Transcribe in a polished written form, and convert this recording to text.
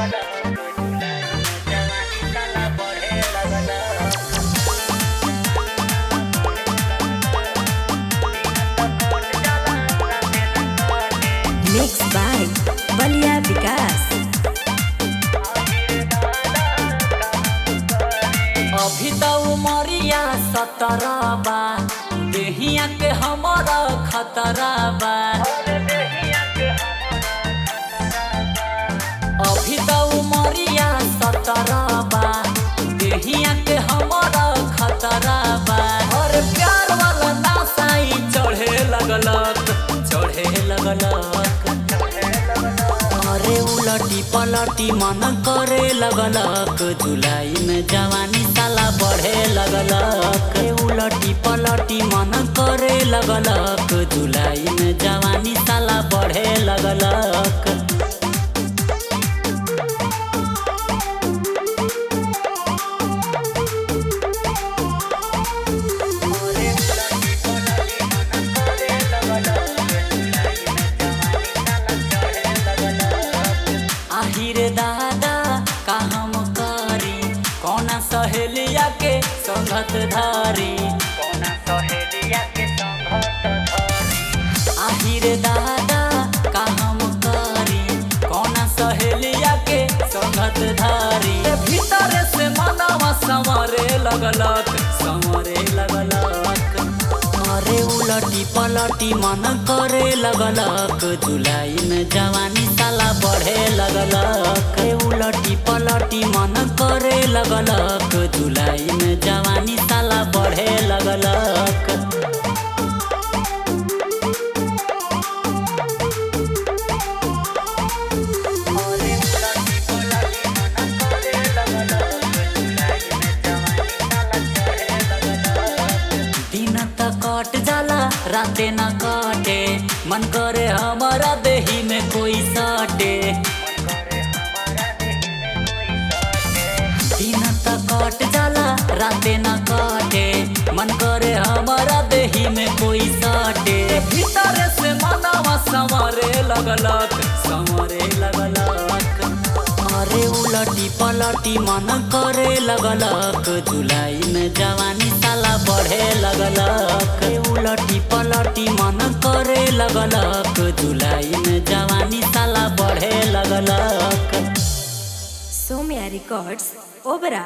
Mixed by Balia विकास। अभी तो उमरिया 17 बा, देहिया के हमारा खतरा बा। अभी तो उमरिया 17 बा, देहिया के हमारा खतरा बा। और प्यार वाला नासाई चढ़े लगलक, चढ़े लगलक। अरे उलटी पलटी मन करे लगलक, जुलाई में जवानी साला बढ़े लगलक। उलटी पलटी मन करे लगलक, जुलाई में जवानी साला बढ़े लगलक। आहिरे दादा का हम करी, कौना सहेलिया के संगत धारी। आहिरे दादा का हम करी, कौना सहेलिया के संगत धारी। भीतर से मनवा संवरे लगलक, संवरे लगलक। अरे उलटी पलटी मन करे लगलक, जुलाई में जवानी साला बढ़े लगलक। उलटी पलटी मन करे लगलक, जुलाई में जवानी साला बढ़े लगलक। दिन त कट जाला राते न कटे, मन करे हमारा देही में कोई सटे। दिन त कट जाला राते न कटे, मन करे हमारा देही में कोई सटे। भीतर से मनवा संवरे लगलक, संवरे लगलक। अरे उलटी पलटी मन करे लगलक, जुलाई में जवानी साला बढ़े लगलक। उलटी पलटी मन करे लगलक, जुलाई में जवानी साला बढ़े लगलक। सोम्या रिकॉर्ड्स ओबरा।